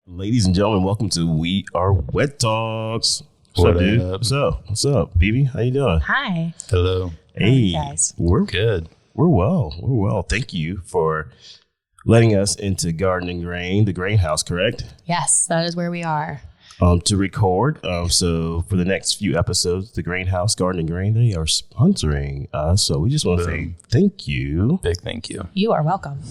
Ladies and gentlemen, welcome to We Are Wet Talks. What's up, dude? What's up? What's up, BB? How you doing? Hi. Hello. Hey, guys. We're Good. We're well. We're well. Thank you for letting us into Garden and Grain, the grain house, correct? Yes, that is where we are. To record. So for the next few episodes, the Grain House, Garden and Grain, they are sponsoring us. So we just want to say thank you. Big thank you. You are welcome.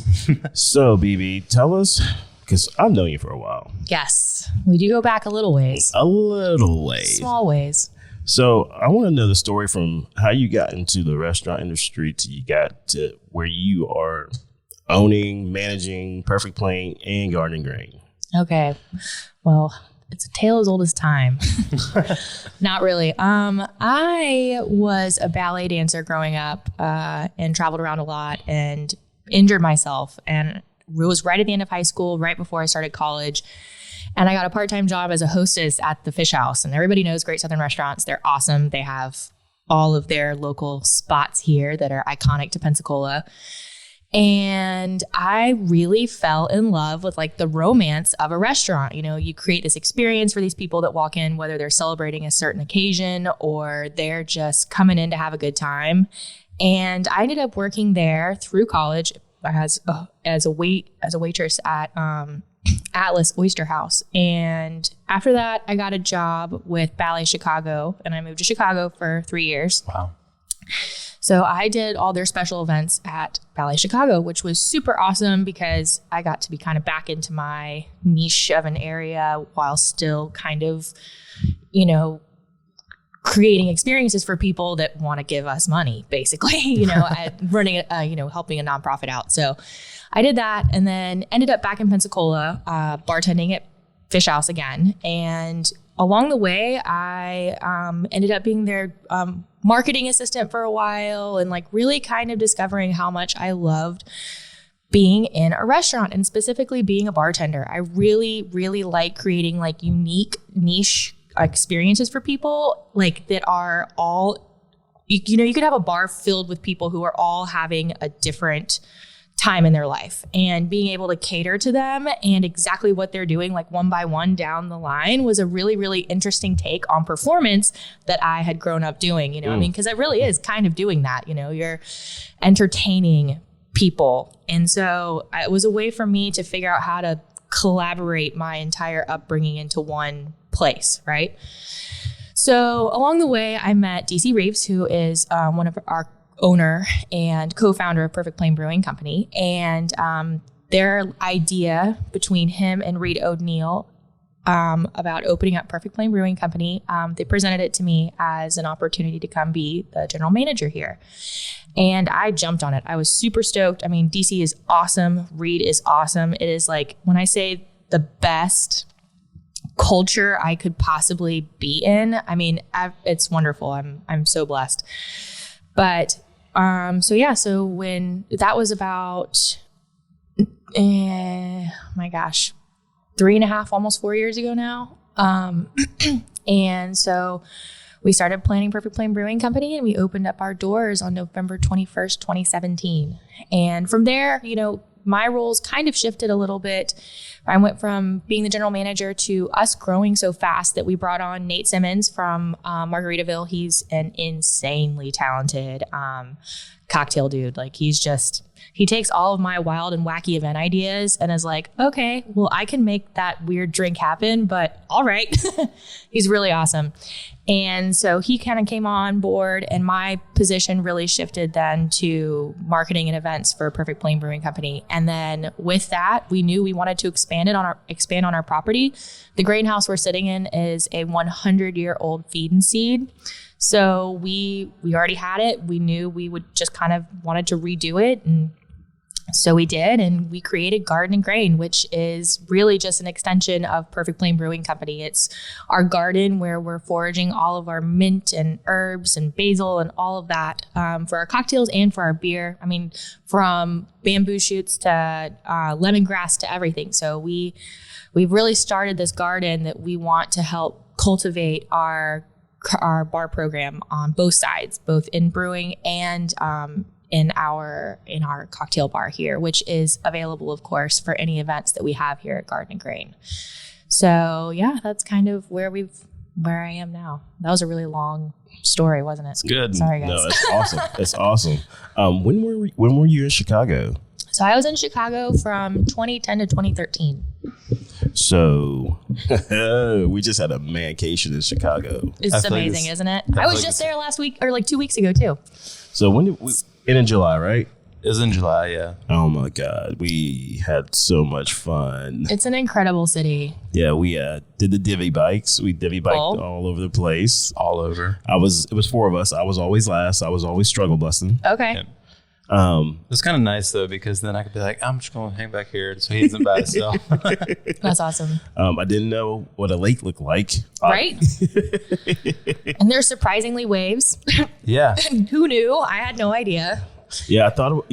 So, BB, tell us, because I've known you for a while. Yes, we do go back a little ways. A little ways. Small ways. So I want to know the story from how you got into the restaurant industry to you got to where you are owning, managing Perfect Plain and Garden and Grain. Okay. Well, it's a tale as old as time. Not really. I was a ballet dancer growing up and traveled around a lot and injured myself. And it was right at the end of high school, right before I started college. And I got a part-time job as a hostess at the Fish House. And everybody knows Great Southern Restaurants. They're awesome. They have all of their local spots here that are iconic to Pensacola. And I really fell in love with like the romance of a restaurant. You know, you create this experience for these people that walk in, whether they're celebrating a certain occasion or they're just coming in to have a good time. And I ended up working there through college as a waitress at Atlas Oyster House. And after that, I got a job with Ballet Chicago, and I moved to Chicago for 3 years. Wow. So I did all their special events at Ballet Chicago, which was super awesome because I got to be kind of back into my niche of an area while still kind of, you know, creating experiences for people that want to give us money, basically, you know, running, helping a nonprofit out. So I did that and then ended up back in Pensacola, bartending at Fish House again. And along the way, I ended up being their marketing assistant for a while and like really kind of discovering how much I loved being in a restaurant and specifically being a bartender. I really, really like creating like unique niche experiences for people like that are all, you know, you could have a bar filled with people who are all having a different time in their life and being able to cater to them and exactly what they're doing like one by one down the line was a really, really interesting take on performance that I had grown up doing, you know, I mean, because it really is kind of doing that, you know, you're entertaining people. And so it was a way for me to figure out how to collaborate my entire upbringing into one place, right? So along the way, I met DC Reeves, who is one of our owner and co-founder of Perfect Plain Brewing Company. And their idea between him and Reed O'Neill about opening up Perfect Plain Brewing Company, they presented it to me as an opportunity to come be the general manager here. And I jumped on it. I was super stoked. I mean, DC is awesome. Reed is awesome. It is like, when I say the best culture I could possibly be in, I mean, it's wonderful. I'm so blessed. But so when that was about, my gosh, 3.5, almost 4 years ago now. And so we started planning Perfect Plain Brewing Company and we opened up our doors on November 21st, 2017. And from there, you know, my roles kind of shifted a little bit. I went from being the general manager to us growing so fast that we brought on Nate Simmons from Margaritaville. He's an insanely talented cocktail dude. Like he takes all of my wild and wacky event ideas and is like, okay, well, I can make that weird drink happen, but all right. He's really awesome. And so he kind of came on board and my position really shifted then to marketing and events for Perfect Plain Brewing Company. And then with that, we knew we wanted to expand on our property. The grain house we're sitting in is a 100-year-old feed and seed. So we already had it. We knew we would just kind of wanted to redo it. And so we did, and we created Garden and Grain, which is really just an extension of Perfect Plain Brewing Company. It's our garden where we're foraging all of our mint and herbs and basil and all of that for our cocktails and for our beer. I mean, from bamboo shoots to lemongrass to everything. So we've really started this garden that we want to help cultivate our bar program on both sides, both in brewing and in our cocktail bar here, which is available, of course, for any events that we have here at Garden and Grain. So yeah, that's kind of where I am now. That was a really long story, wasn't it? It's good. Sorry, guys. No, that's awesome. That's awesome. When were you in Chicago? So I was in Chicago from 2010 to 2013. So we just had a mancation in Chicago. It's amazing, isn't it? I was just there last week or like 2 weeks ago too. So when did we? In July, right? It was in July, yeah. Oh my God, we had so much fun. It's an incredible city. Yeah, we did the divvy bikes. We divvy biked all over the place. All over. It was 4 of us. I was always last. I was always struggle busting. Okay. Yeah. It's kind of nice though, because then I could be like, I'm just going to hang back here so he isn't by himself. That's awesome. I didn't know what a lake looked like. Right? And there's surprisingly waves. Yeah. Who knew? I had no idea. Yeah, I thought,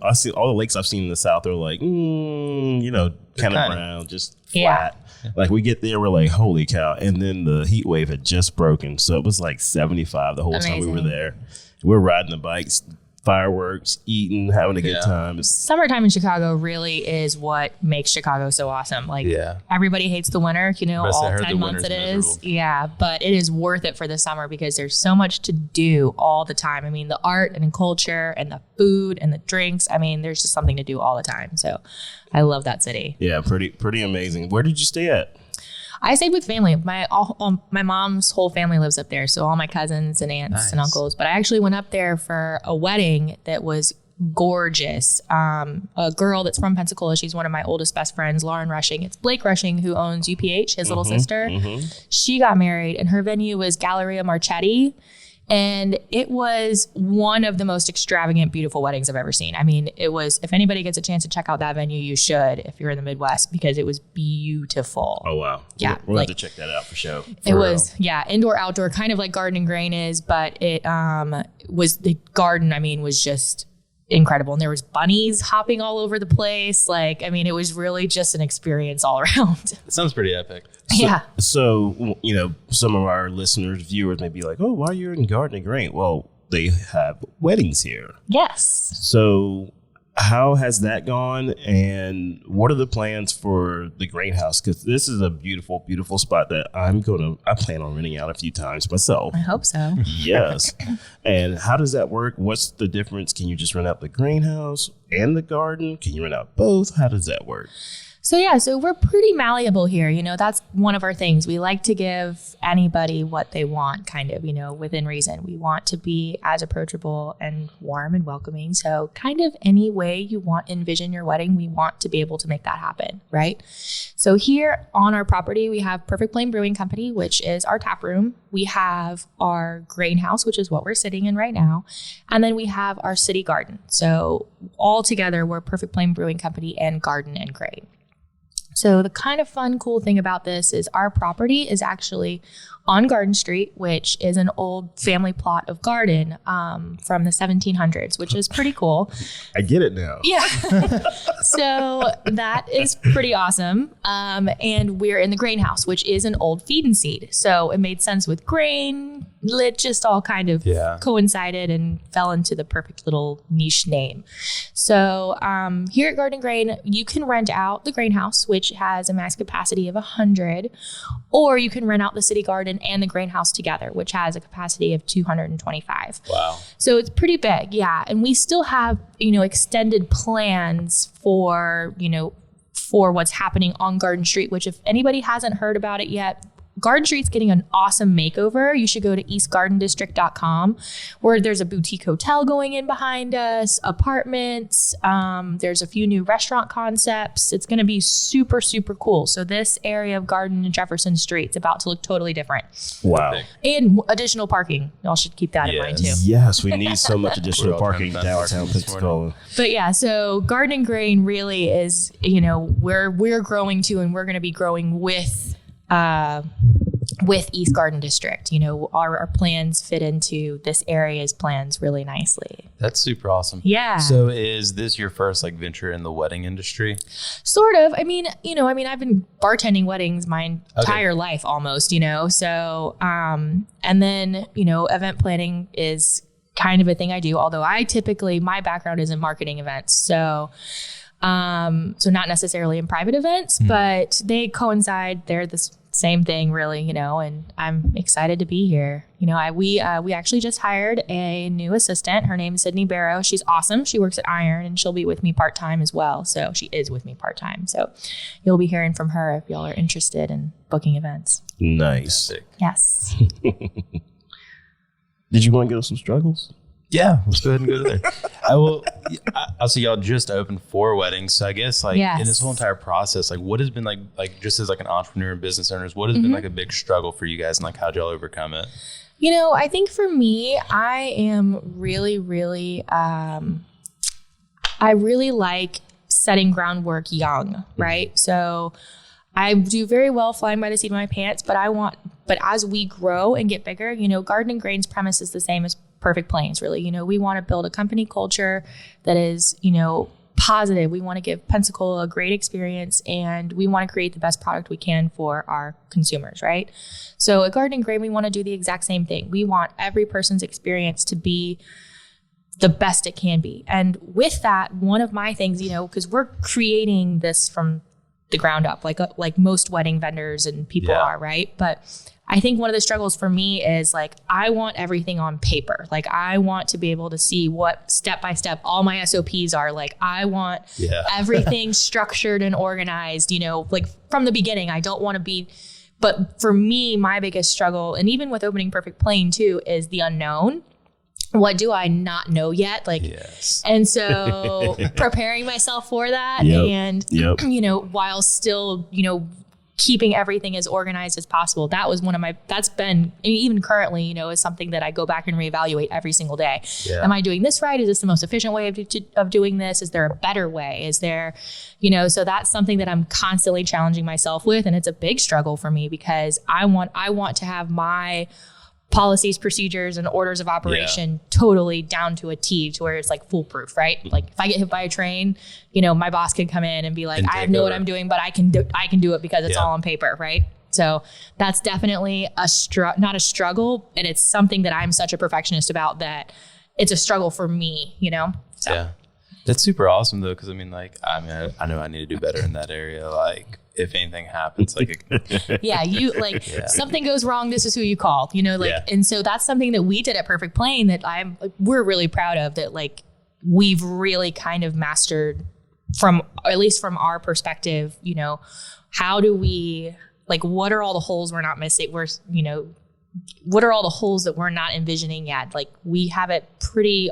I see all the lakes I've seen in the South are like, kind of brown, just flat. Yeah. Like we get there, we're like, holy cow. And then the heat wave had just broken. So it was like 75 the whole time we were there. We're riding the bikes, fireworks, eating, having a good time. Summertime in Chicago really is what makes Chicago so awesome. Like everybody hates the winter, all 10 months it is. Miserable. Yeah, but it is worth it for the summer because there's so much to do all the time. I mean, the art and culture and the food and the drinks. I mean, there's just something to do all the time. So I love that city. Yeah, pretty amazing. Where did you stay at? I stayed with family. My mom's whole family lives up there. So all my cousins and aunts and uncles. But I actually went up there for a wedding that was gorgeous. A girl that's from Pensacola. She's one of my oldest best friends, Lauren Rushing. It's Blake Rushing who owns UPH, his little sister. Mm-hmm. She got married and her venue was Galleria Marchetti. And it was one of the most extravagant, beautiful weddings I've ever seen. I mean, it was, if anybody gets a chance to check out that venue, you should, if you're in the Midwest, because it was beautiful. Oh, wow. Yeah. We'll have to check that out for sure. It was, indoor, outdoor, kind of like Garden and Grain is, but it was, the garden, was just incredible. And there was bunnies hopping all over the place. It was really just an experience all around. It sounds pretty epic. So, some of our listeners, viewers may be like, oh, why are you in Garden and Grain? Well, they have weddings here. Yes. So how has that gone? And what are the plans for the greenhouse? Because this is a beautiful, beautiful spot that I plan on renting out a few times myself. I hope so. Yes. And how does that work? What's the difference? Can you just rent out the greenhouse and the garden? Can you rent out both? How does that work? So we're pretty malleable here. That's one of our things. We like to give anybody what they want, kind of, within reason. We want to be as approachable and warm and welcoming. So kind of any way you envision your wedding, we want to be able to make that happen, right? So here on our property, we have Perfect Plain Brewing Company, which is our tap room. We have our grain house, which is what we're sitting in right now. And then we have our city garden. So all together, we're Perfect Plain Brewing Company and Garden and Grain. So the kind of fun, cool thing about this is our property is actually on Garden Street, which is an old family plot of garden from the 1700s, which is pretty cool. I get it now. Yeah. So that is pretty awesome. And we're in the grain house, which is an old feed and seed. So it made sense with grain. It just all kind of coincided and fell into the perfect little niche name. So here at Garden Grain, you can rent out the grain house, which has a max capacity of 100, or you can rent out the city garden and the grain house together, which has a capacity of 225. Wow. So it's pretty big. Yeah. And we still have, extended plans for what's happening on Garden Street, which if anybody hasn't heard about it yet, Garden Street's getting an awesome makeover. You should go to eastgardendistrict.com where there's a boutique hotel going in behind us, apartments. There's a few new restaurant concepts. It's going to be super, super cool. So this area of Garden and Jefferson Street is about to look totally different. Wow. And additional parking. Y'all should keep that in mind too. Yes, we need so much additional parking downtown Pensacola. But yeah, so Garden and Grain really is, we're growing to, and we're going to be growing with East Garden District. Our plans fit into this area's plans really nicely. That's super awesome. Yeah. So is this your first venture in the wedding industry? Sort of. I've been bartending weddings my entire life almost, so, and then, event planning is kind of a thing I do, although my background is in marketing events. So, So not necessarily in private events, but they coincide. They're the same thing really, you know, and I'm excited to be here. You know, we actually just hired a new assistant. Her name is Sydney Barrow. She's awesome. She works at Iron and she'll be with me part-time as well. So she is with me part-time. So you'll be hearing from her if y'all are interested in booking events. Nice. Yes. Did you want to go some struggles? Yeah, let's go ahead and go there. I'll see y'all just opened 4 weddings. So I guess like in this whole entire process, like what has been like just as like an entrepreneur and business owners, what has been like a big struggle for you guys and like how'd y'all overcome it? You know, I think for me, I am really, really, I really like setting groundwork young, right? So I do very well flying by the seat of my pants, but as we grow and get bigger, you know, Garden and Grain's premise is the same as Perfect Plains, really. You know, we want to build a company culture that is, you know, positive. We want to give Pensacola a great experience and we want to create the best product we can for our consumers, right? So at Garden and Grain, we want to do the exact same thing. We want every person's experience to be the best it can be. And with that, one of my things, you know, because we're creating this from the ground up, like most wedding vendors and people are, right? But I think one of the struggles for me is like, I want everything on paper. Like I want to be able to see what step by step all my SOPs are. Like I want everything structured and organized, you know, like from the beginning. I don't want to be, but for me, my biggest struggle, and even with opening Perfect Plain too, is the unknown. What do I not know yet? Like, and so preparing myself for that and, you know, while still, you know, keeping everything as organized as possible. That was that's been, even currently, you know, is something that I go back and reevaluate every single day. Am I doing this right? Is this the most efficient way of doing this? Is there a better way? Is there, you know, so that's something that I'm constantly challenging myself with. And it's a big struggle for me because I want to have my policies, procedures, and orders of operation totally down to a T to where it's like foolproof, right? Like if I get hit by a train, you know, my boss can come in and be like, I know what I'm doing, but I can do it because it's all on paper, right? So that's definitely not a struggle. And it's something that I'm such a perfectionist about that it's a struggle for me, you know? So. Yeah. That's super awesome though. Cause I mean, I know I need to do better in that area. Like, if anything happens, like, something goes wrong, this is who you call, you know, like, and so that's something that we did at Perfect Plain that we're really proud of, that like, we've really kind of mastered at least from our perspective, you know, how do we, like, what are all the holes we're not missing? You know, what are all the holes that we're not envisioning yet? Like we have it pretty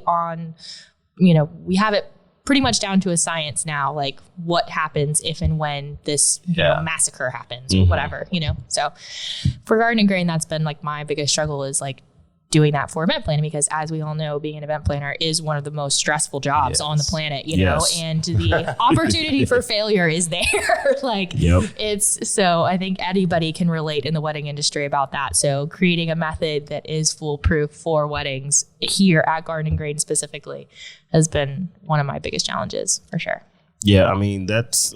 much down to a science now, like what happens if and when this you know, massacre happens or whatever, you know? So for Garden and Grain, that's been like my biggest struggle is like doing that for event planning, because as we all know, being an event planner is one of the most stressful jobs on the planet, you know, and the opportunity for failure is there. Like so I think anybody can relate in the wedding industry about that. So creating a method that is foolproof for weddings here at Garden and Grain specifically has been one of my biggest challenges for sure. Yeah. I mean, that's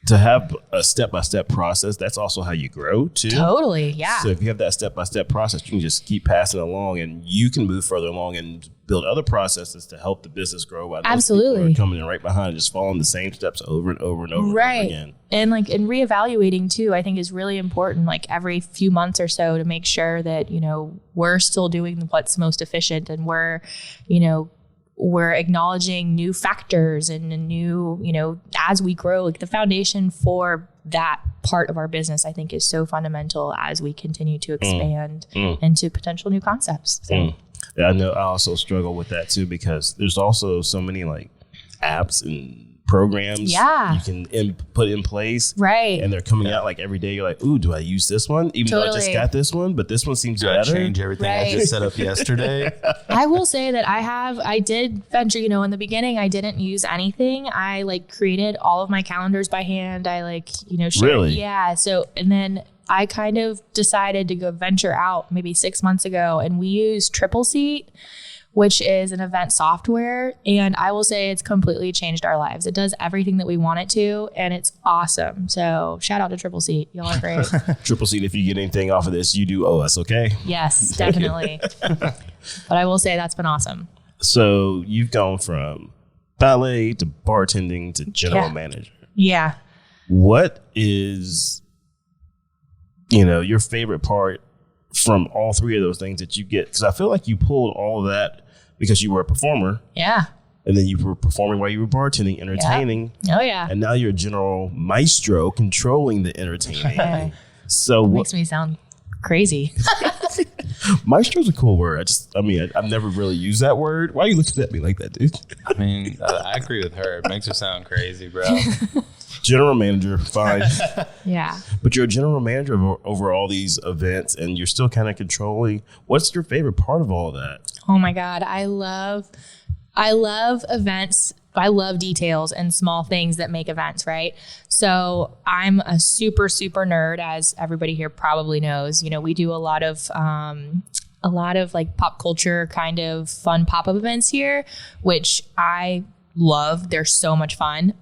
to have a step-by-step process. That's also how you grow too. Totally. Yeah. So if you have that step-by-step process, you can just keep passing it along and you can move further along and build other processes to help the business grow. While absolutely. Are coming in right behind and just following the same steps over and over and over, and over again. And like, and reevaluating too, I think is really important. Like every few months or so to make sure that, you know, we're still doing what's most efficient and we're acknowledging new factors and new, you know, as we grow, like the foundation for that part of our business, I think is so fundamental as we continue to expand into potential new concepts. So. Yeah, I know I also struggle with that too, because there's also so many like apps and programs you can put in place, right? And they're coming out like every day. You're like, ooh, do I use this one? Even though I just got this one, but this one seems better. I change everything I just set up yesterday. I will say that I did venture, you know, in the beginning, I didn't use anything. I like created all of my calendars by hand. I like, you know, really? Yeah. So, and then I kind of decided to go venture out maybe 6 months ago, and we use Triple Seat, which is an event software. And I will say it's completely changed our lives. It does everything that we want it to, and it's awesome. So shout out to Triple Seat. Y'all are great. Triple Seat, if you get anything off of this, you do owe us, okay? Yes, definitely. But I will say that's been awesome. So you've gone from ballet to bartending to general manager. Yeah. What is, your favorite part from all three of those things that you get? Because I feel like you pulled all of that because you were a performer. Yeah. And then you were performing while you were bartending, entertaining. Yeah. Oh, yeah. And now you're a general maestro controlling the entertaining. So makes me sound crazy. Maestro's a cool word. I've never really used that word. Why are you looking at me like that, dude? I mean, I agree with her. It makes her sound crazy, bro. General manager, fine. Yeah. But you're a general manager over all these events and you're still kind of controlling. What's your favorite part of all of that? Oh my God. I love events. I love details and small things that make events, right? So I'm a super, super nerd, as everybody here probably knows. We do a lot of like pop culture kind of fun pop-up events here, which I love. They're so much fun.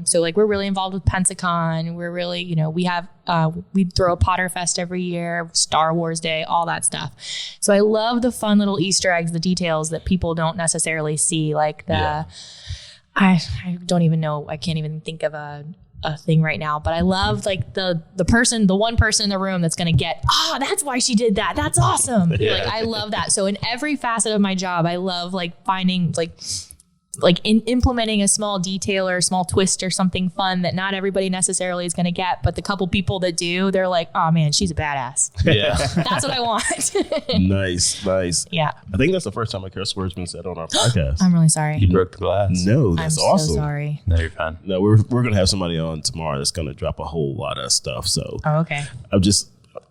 So like we're really involved with Pensacola. We're really, we throw a Potter Fest every year, Star Wars Day, all that stuff. So I love the fun little Easter eggs, the details that people don't necessarily see, like I don't even know. I can't even think of a thing right now, but I love like the one person in the room that's going to get, that's why she did that. That's awesome. Yeah. Like I love that. So in every facet of my job, I love like finding like implementing a small detail or a small twist or something fun that not everybody necessarily is going to get, but the couple people that do, they're like, oh man, she's a badass. Yeah. That's what I want. Nice. Yeah. I think that's the first time a curse word's been said on our podcast. I'm really sorry. You broke the glass. No, that's awesome. I'm so sorry. No, you're fine. No, we're going to have somebody on tomorrow that's going to drop a whole lot of stuff. So okay.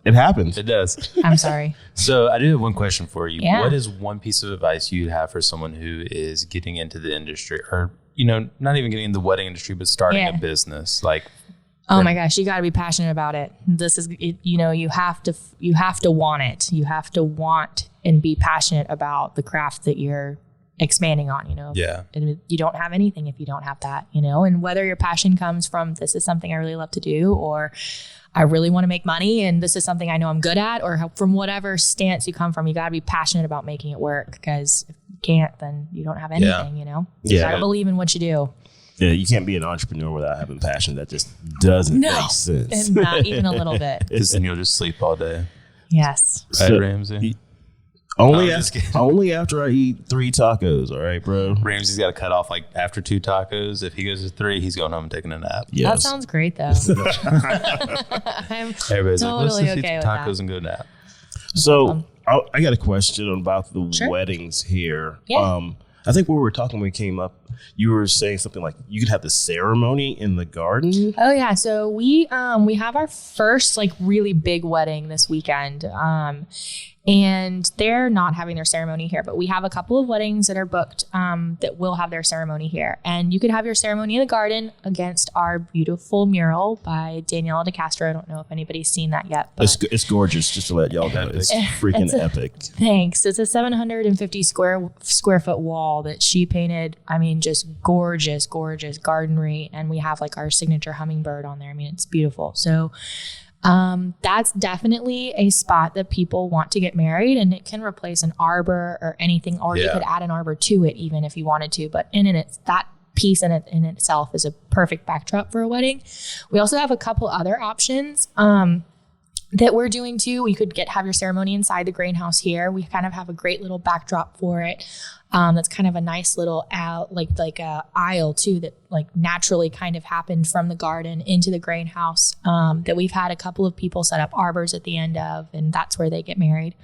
It happens. It does. I'm sorry. So I do have one question for you. Yeah. What is one piece of advice you'd have for someone who is getting into the industry, or, not even getting into the wedding industry, but starting a business? Like, oh my gosh, you got to be passionate about it. This is, you have to want it. You have to want and be passionate about the craft that you're expanding on, Yeah. And you don't have anything if you don't have that, and whether your passion comes from, this is something I really love to do, or I really want to make money and this is something I know I'm good at, or from whatever stance you come from, you got to be passionate about making it work, because if you can't, then you don't have anything, You got to believe in what you do. Yeah, you can't be an entrepreneur without having passion. That just doesn't make sense. Not even a little bit. Because then you'll just sleep all day. Yes. Right, Ramsey? Only after I eat 3 tacos, all right, bro? Ramsey's got to cut off like after 2 tacos. If he goes to 3, he's going home and taking a nap. Yes. That sounds great, though. I'm Everybody's totally like, let's okay eat with tacos that. and go nap. So I got a question about the weddings here. Yeah. I think when we were talking, when we came up, you were saying something like you could have the ceremony in the garden. Oh yeah, so we have our first like really big wedding this weekend, and they're not having their ceremony here, but we have a couple of weddings that are booked that will have their ceremony here, and you could have your ceremony in the garden against our beautiful mural by Daniela de Castro. I don't know if anybody's seen that yet. But It's gorgeous, just to let y'all know. It's freaking epic. Thanks. It's a 750 square foot wall that she painted. I mean, just gorgeous gardenery, and we have like our signature hummingbird on there. I mean, it's beautiful. So that's definitely a spot that people want to get married, and it can replace an arbor or anything, or you could add an arbor to it even if you wanted to. But that piece in itself is a perfect backdrop for a wedding. We also have a couple other options that we're doing too. We could have your ceremony inside the grain house here. We kind of have a great little backdrop for it. That's kind of a nice little like a aisle too, that like naturally kind of happened from the garden into the grain house, that we've had a couple of people set up arbors at the end of, and that's where they get married.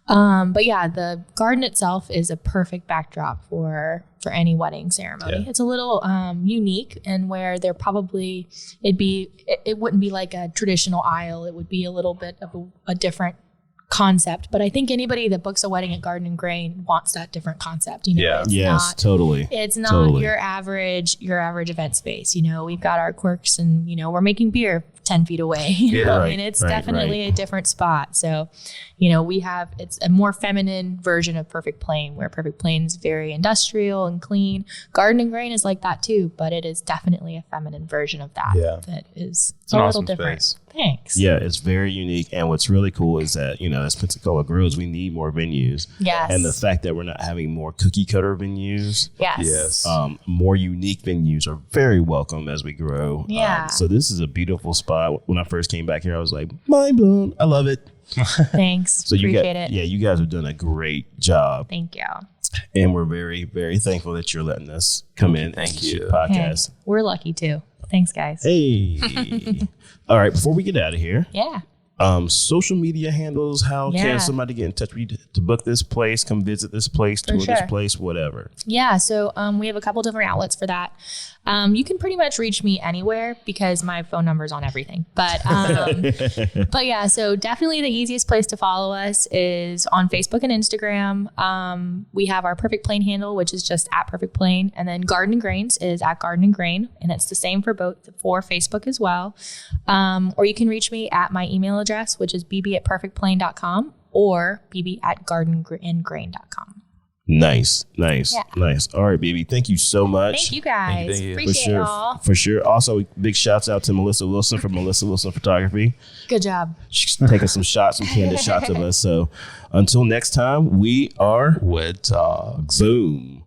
But yeah, the garden itself is a perfect backdrop for any wedding ceremony. Yeah. It's a little unique, and where it wouldn't be like a traditional aisle. It would be a little bit of a different concept. But I think anybody that books a wedding at Garden and Grain wants that different concept. Totally. It's not your average event space. We've got our quirks, and we're making beer 10 feet away. And it's definitely a different spot. So, it's a more feminine version of Perfect Plain, where Perfect Plain is very industrial and clean. Garden and Grain is like that too, but it is definitely a feminine version of that. Yeah. That is It's a little different. Space. Thanks. Yeah, it's very unique. And what's really cool is that, as Pensacola grows, we need more venues. Yes. And the fact that we're not having more cookie cutter venues. Yes. More unique venues are very welcome as we grow. Yeah. So this is a beautiful spot. When I first came back here, I was like, mind blown. I love it. Thanks. So appreciate it. Yeah, you guys have done a great job. Thank you. And we're very, very thankful that you're letting us come in. Thank you. Podcast. Hey, we're lucky too. Thanks, guys. Hey. All right. Before we get out of here. Yeah. Social media handles. How can somebody get in touch with you to book this place, come visit this place, tour this place, whatever? Yeah. So we have a couple different outlets for that. You can pretty much reach me anywhere because my phone number is on everything. But yeah, so definitely the easiest place to follow us is on Facebook and Instagram. We have our Perfect Plain handle, which is just at Perfect Plain. And then Garden and Grains is at Garden and Grain. And it's the same for Facebook as well. Or you can reach me at my email address, which is bb@perfectplain.com or bb@gardenandgrain.com. Nice. All right, BB. Thank you so much. Thank you, guys. Thank you. Appreciate y'all. For sure. Also, big shouts out to Melissa Wilson from Melissa Wilson Photography. Good job. She's taking some candid shots of us. So until next time, we are Wed Dogs. Boom.